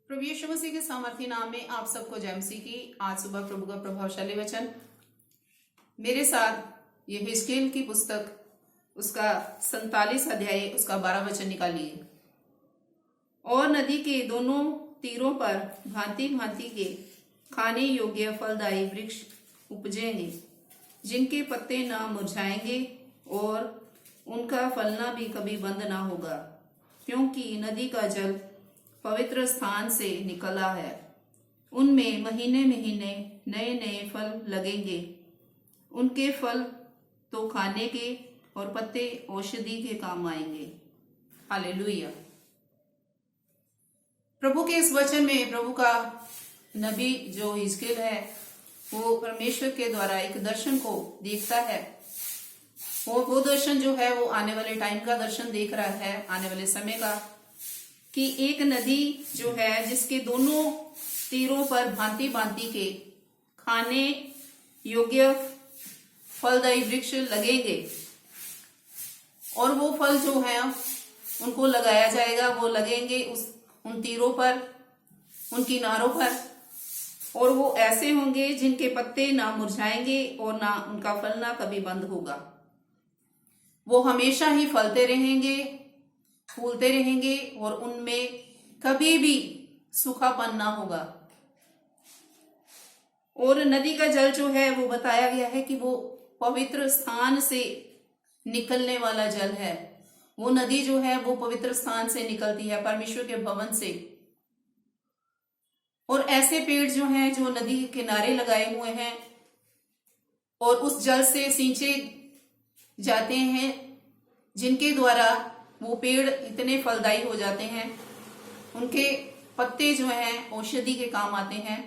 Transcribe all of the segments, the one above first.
प्रभु यीशु मसीह के सामर्थी नाम में आप सबको जय मसीह की। आज सुबह प्रभु का प्रभावशाली वचन मेरे साथ ये हिजकेल की पुस्तक उसका 47 अध्याय उसका 12 वचन निकालिए। और नदी के दोनों तीरों पर भांति भांति के खाने योग्य फलदायी वृक्ष उपजेंगे, जिनके पत्ते न मुरझाएंगे और उनका फलना भी कभी बंद ना होगा, क्योंकि नदी का जल पवित्र स्थान से निकला है। उनमें महीने महीने नए नए फल लगेंगे। उनके फल तो खाने के और पत्ते औषधि के काम आएंगे। हालेलुया। प्रभु के इस वचन में प्रभु का नबी जो हिजकेल है वो परमेश्वर के द्वारा एक दर्शन को देखता है। वो दर्शन जो है वो आने वाले टाइम का दर्शन देख रहा है, आने वाले समय का, कि एक नदी जो है जिसके दोनों तीरों पर भांति भांति के खाने योग्य फलदायी वृक्ष लगेंगे। और वो फल जो है उनको लगाया जाएगा, वो लगेंगे उन तीरों पर, उन किनारों पर, और वो ऐसे होंगे जिनके पत्ते ना मुरझाएंगे और ना उनका फल ना कभी बंद होगा। वो हमेशा ही फलते रहेंगे, फूलते रहेंगे और उनमें कभी भी सूखापन ना होगा। और नदी का जल जो है वो बताया गया है कि वो पवित्र स्थान से निकलने वाला जल है। वो नदी जो है वो पवित्र स्थान से निकलती है, परमेश्वर के भवन से। और ऐसे पेड़ जो हैं जो नदी के किनारे लगाए हुए हैं और उस जल से सींचे जाते हैं, जिनके द्वारा वो पेड़ इतने फलदायी हो जाते हैं, उनके पत्ते जो हैं औषधि के काम आते हैं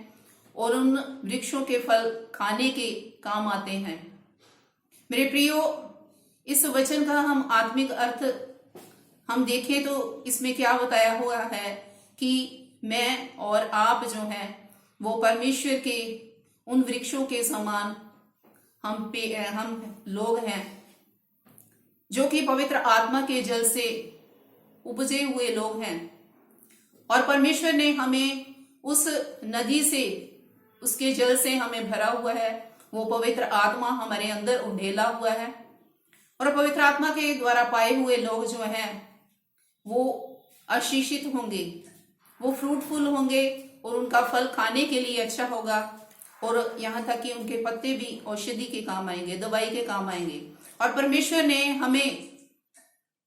और उन वृक्षों के फल खाने के काम आते हैं। मेरे प्रियो, इस वचन का हम आत्मिक अर्थ हम देखें तो इसमें क्या बताया हुआ है कि मैं और आप जो हैं वो परमेश्वर के उन वृक्षों के समान हम लोग हैं, जो कि पवित्र आत्मा के जल से उपजे हुए लोग हैं। और परमेश्वर ने हमें उस नदी से, उसके जल से हमें भरा हुआ है। वो पवित्र आत्मा हमारे अंदर उंडेला हुआ है। और पवित्र आत्मा के द्वारा पाए हुए लोग जो हैं वो आशीषित होंगे, वो फ्रूटफुल होंगे और उनका फल खाने के लिए अच्छा होगा। और यहाँ तक कि उनके पत्ते भी औषधि के काम आएंगे, दवाई के काम आएंगे। और परमेश्वर ने हमें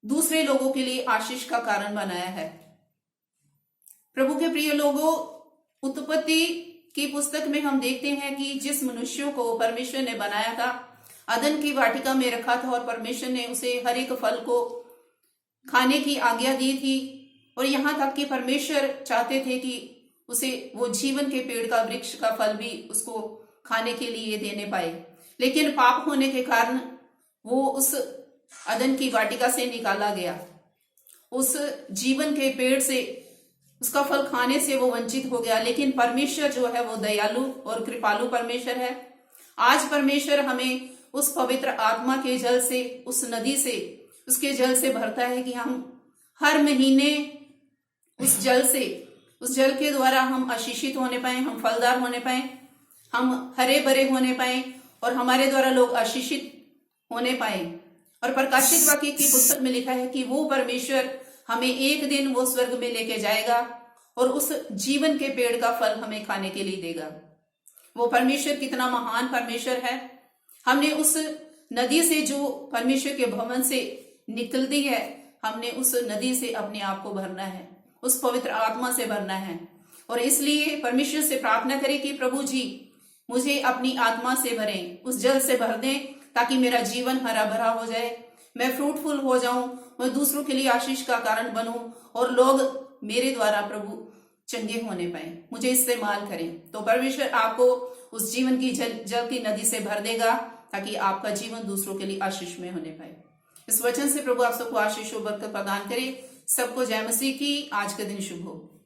दूसरे लोगों के लिए आशीष का कारण बनाया है। प्रभु के प्रिय लोगों, उत्पत्ति की पुस्तक में हम देखते हैं कि जिस मनुष्यों को परमेश्वर ने बनाया था, अदन की वाटिका में रखा था और परमेश्वर ने उसे हर एक फल को खाने की आज्ञा दी थी। और यहाँ तक कि परमेश्वर चाहते थे कि उसे वो जीवन के पेड़ का, वृक्ष का फल भी उसको खाने के लिए देने पाए। लेकिन पाप होने के कारण वो उस अदन की वाटिका से निकाला गया, उस जीवन के पेड़ से, उसका फल खाने से वो वंचित हो गया। लेकिन परमेश्वर जो है वो दयालु और कृपालु परमेश्वर है। आज परमेश्वर हमें उस पवित्र आत्मा के जल से, उस नदी से, उसके जल से भरता है कि हम हर महीने उस जल के द्वारा हम आशीषित होने पाए, हम फलदार होने पाए, हम हरे भरे होने पाए और हमारे द्वारा लोग आशीषित होने पाए। और प्रकाशित वाक्य की पुस्तक में लिखा है कि वो परमेश्वर हमें एक दिन वो स्वर्ग में लेके जाएगा और उस जीवन के पेड़ का फल हमें खाने के लिए देगा। वो परमेश्वर कितना महान परमेश्वर है। हमने उस नदी से, जो परमेश्वर के भवन से निकलती है, हमने उस नदी से अपने आप को भरना है, उस पवित्र आत्मा से भरना है। और इसलिए परमेश्वर से प्रार्थना करें कि प्रभु जी मुझे अपनी आत्मा से भरें, उस जल से भर दें, ताकि मेरा जीवन हरा भरा हो जाए, मैं फ्रूटफुल हो जाऊं, मैं दूसरों के लिए आशीष का कारण बनूं और लोग मेरे द्वारा प्रभु चंगे होने पाए, मुझे इस्तेमाल करें। तो परमेश्वर आपको उस जीवन की जल की नदी से भर देगा, ताकि आपका जीवन दूसरों के लिए आशीष में होने पाए। इस वचन से प्रभु आप सबको आशीष और बरकत प्रदान करे। सबको जय मसीह की। आज का दिन शुभ हो।